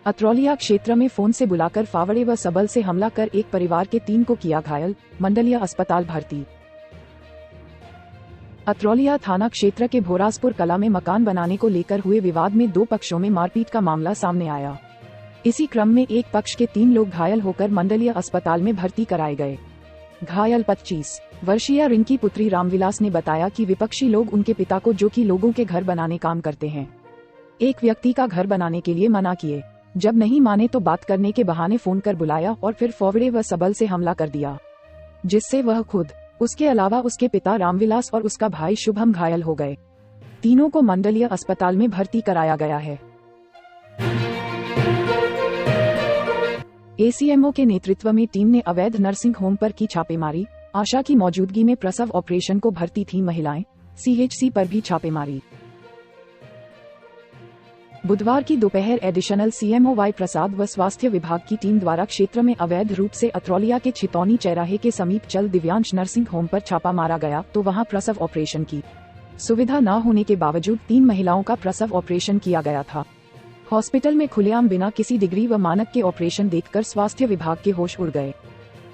अत्रौलिया क्षेत्र में फोन से बुलाकर फावड़े व सबल से हमला कर एक परिवार के 3 को किया घायल, मंडलिया अस्पताल भर्ती। अत्रौलिया थाना क्षेत्र के भोरासपुर कला में मकान बनाने को लेकर हुए विवाद में 2 पक्षों में मारपीट का मामला सामने आया। इसी क्रम में एक पक्ष के 3 लोग घायल होकर मंडलिया अस्पताल में भर्ती कराए गए। घायल 25 वर्षीय रिंकी पुत्री रामविलास ने बताया कि विपक्षी लोग उनके पिता को, जो कि लोगों के घर बनाने काम करते हैं, एक व्यक्ति का घर बनाने के लिए मना किए। जब नहीं माने तो बात करने के बहाने फोन कर बुलाया और फिर फावड़े व सबल से हमला कर दिया, जिससे वह खुद, उसके अलावा उसके पिता रामविलास और उसका भाई शुभम घायल हो गए। तीनों को मंडलिया अस्पताल में भर्ती कराया गया है। एसीएमओ के नेतृत्व में टीम ने अवैध नर्सिंग होम पर की छापेमारी। आशा की मौजूदगी में प्रसव ऑपरेशन को भर्ती थी महिलाएं। सीएचसी पर भी छापेमारी। बुधवार की दोपहर एडिशनल सीएमओ वाई प्रसाद व स्वास्थ्य विभाग की टीम द्वारा क्षेत्र में अवैध रूप से अत्रौलिया के छितौनी चौराहे के समीप चल दिव्यांश नर्सिंग होम पर छापा मारा गया तो वहां प्रसव ऑपरेशन की सुविधा न होने के बावजूद 3 महिलाओं का प्रसव ऑपरेशन किया गया था। हॉस्पिटल में खुलेआम बिना किसी डिग्री व मानक के ऑपरेशन देखकर स्वास्थ्य विभाग के होश उड़ गए।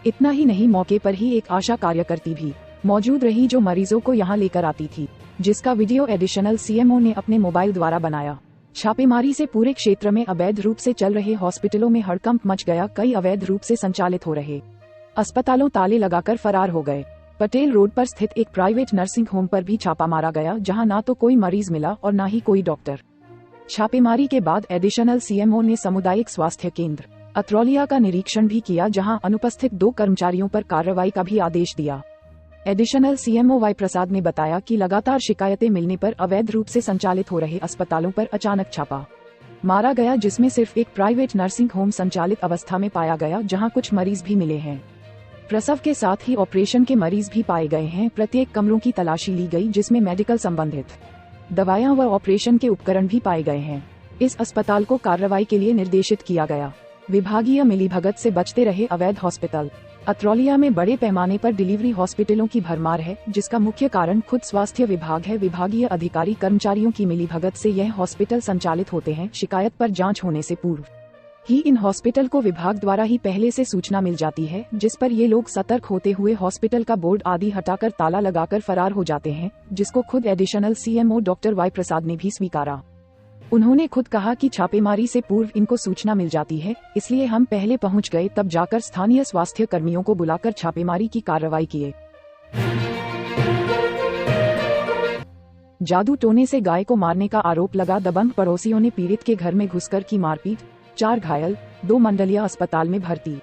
इतना ही नहीं, मौके पर ही एक आशा कार्यकर्ती भी मौजूद रही जो मरीजों को यहां लेकर आती थी, जिसका वीडियो एडिशनल सीएमओ ने अपने मोबाइल द्वारा बनाया। छापेमारी से पूरे क्षेत्र में अवैध रूप से चल रहे हॉस्पिटलों में हड़कंप मच गया। कई अवैध रूप से संचालित हो रहे अस्पतालों ताले लगाकर फरार हो गए। पटेल रोड पर स्थित एक प्राइवेट नर्सिंग होम पर भी छापा मारा गया, जहां ना तो कोई मरीज मिला और ना ही कोई डॉक्टर। छापेमारी के बाद एडिशनल सीएमओ ने सामुदायिक स्वास्थ्य केंद्र अत्रौलिया का निरीक्षण भी किया, जहां अनुपस्थित 2 कर्मचारियों पर कार्रवाई का भी आदेश दिया। एडिशनल सीएमओ वाई प्रसाद ने बताया कि लगातार शिकायतें मिलने पर अवैध रूप से संचालित हो रहे अस्पतालों पर अचानक छापा मारा गया, जिसमें सिर्फ एक प्राइवेट नर्सिंग होम संचालित अवस्था में पाया गया, जहां कुछ मरीज भी मिले हैं। प्रसव के साथ ही ऑपरेशन के मरीज भी पाए गए हैं। प्रत्येक कमरों की तलाशी ली गई, जिसमें मेडिकल संबंधित दवाइयां व ऑपरेशन के उपकरण भी पाए गए हैं। इस अस्पताल को कार्रवाई के लिए निर्देशित किया गया। विभागीय मिलीभगत से बचते रहे अवैध हॉस्पिटल। अत्रौलिया में बड़े पैमाने पर डिलीवरी हॉस्पिटलों की भरमार है, जिसका मुख्य कारण खुद स्वास्थ्य विभाग है। विभागीय अधिकारी कर्मचारियों की मिलीभगत से यह हॉस्पिटल संचालित होते हैं। शिकायत पर जांच होने से पूर्व ही इन हॉस्पिटल को विभाग द्वारा ही पहले से सूचना मिल जाती है, जिस पर ये लोग सतर्क होते हुए हॉस्पिटल का बोर्ड आदि हटाकर ताला लगाकर फरार हो जाते हैं, जिसको खुद एडिशनल सीएमओ डॉक्टर वाई प्रसाद ने भी स्वीकारा। उन्होंने खुद कहा कि छापेमारी से पूर्व इनको सूचना मिल जाती है, इसलिए हम पहले पहुंच गए, तब जाकर स्थानीय स्वास्थ्य कर्मियों को बुलाकर छापेमारी की कार्रवाई किए। जादू टोने से गाय को मारने का आरोप लगा। दबंग पड़ोसियों ने पीड़ित के घर में घुसकर की मारपीट। 4 घायल, 2 मंडलिया अस्पताल में भर्ती।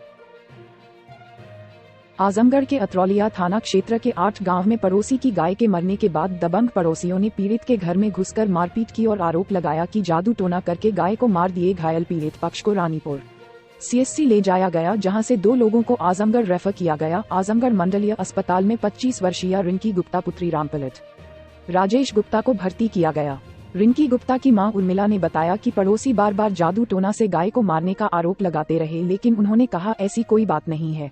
आजमगढ़ के अत्रौलिया थाना क्षेत्र के 8 गांव में पड़ोसी की गाय के मरने के बाद दबंग पड़ोसियों ने पीड़ित के घर में घुसकर मारपीट की और आरोप लगाया कि जादू टोना करके गाय को मार दिए। घायल पीड़ित पक्ष को रानीपुर सीएचसी ले जाया गया, जहां से 2 लोगों को आजमगढ़ रेफर किया गया। आजमगढ़ मंडलीय अस्पताल में 25 वर्षीय रिंकी गुप्ता पुत्री रामपलट राजेश गुप्ता को भर्ती किया गया। रिंकी गुप्ता की मां उर्मिला ने बताया कि पड़ोसी बार बार जादू टोना से गाय को मारने का आरोप लगाते रहे, लेकिन उन्होंने कहा ऐसी कोई बात नहीं है।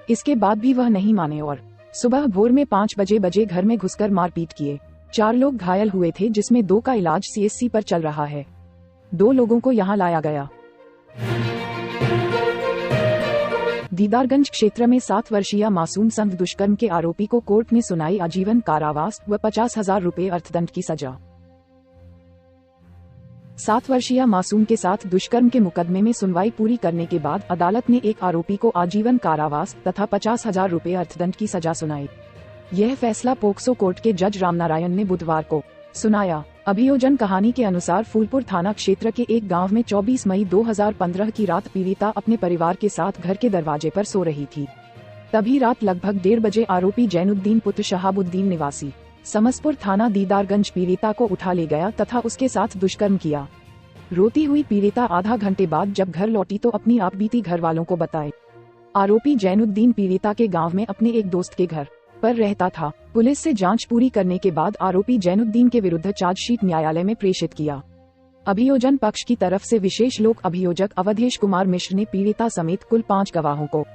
इसके बाद भी वह नहीं माने और सुबह भोर में 5 बजे घर में घुसकर मारपीट किए। 4 लोग घायल हुए थे, जिसमें 2 का इलाज सीएचसी पर चल रहा है। 2 लोगों को यहां लाया गया। दीदारगंज क्षेत्र में 7 वर्षीय मासूम संग दुष्कर्म के आरोपी को कोर्ट ने सुनाई आजीवन कारावास व 50,000 रुपए अर्थदंड की सजा। 7 वर्षीय मासूम के साथ दुष्कर्म के मुकदमे में सुनवाई पूरी करने के बाद अदालत ने एक आरोपी को आजीवन कारावास तथा 50,000 रुपए अर्थदंड की सजा सुनाई। यह फैसला पोक्सो कोर्ट के जज रामनारायण ने बुधवार को सुनाया। अभियोजन कहानी के अनुसार फूलपुर थाना क्षेत्र के एक गांव में 24 मई 2015 की रात पीड़िता अपने परिवार के साथ घर के दरवाजे पर सो रही थी। तभी रात लगभग 1:30 बजे आरोपी जैनुद्दीन पुत्र शहाबुद्दीन निवासी समसपुर थाना दीदारगंज पीड़िता को उठा ले गया तथा उसके साथ दुष्कर्म किया। रोती हुई पीड़िता आधा घंटे बाद जब घर लौटी तो अपनी आप बीती घर वालों को बताए। आरोपी जैनुद्दीन पीड़िता के गांव में अपने एक दोस्त के घर पर रहता था। पुलिस से जांच पूरी करने के बाद आरोपी जैनुद्दीन के विरुद्ध चार्जशीट न्यायालय में प्रेषित किया। अभियोजन पक्ष की तरफ से विशेष लोक अभियोजक अवधेश कुमार मिश्र ने पीड़िता समेत कुल 5 गवाहों को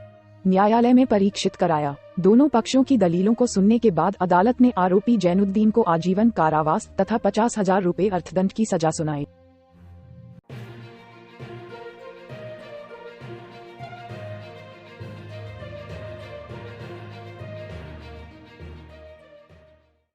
न्यायालय में परीक्षित कराया। दोनों पक्षों की दलीलों को सुनने के बाद अदालत ने आरोपी जैनुद्दीन को आजीवन कारावास तथा 50,000 रुपए अर्थदंड की सजा सुनाई।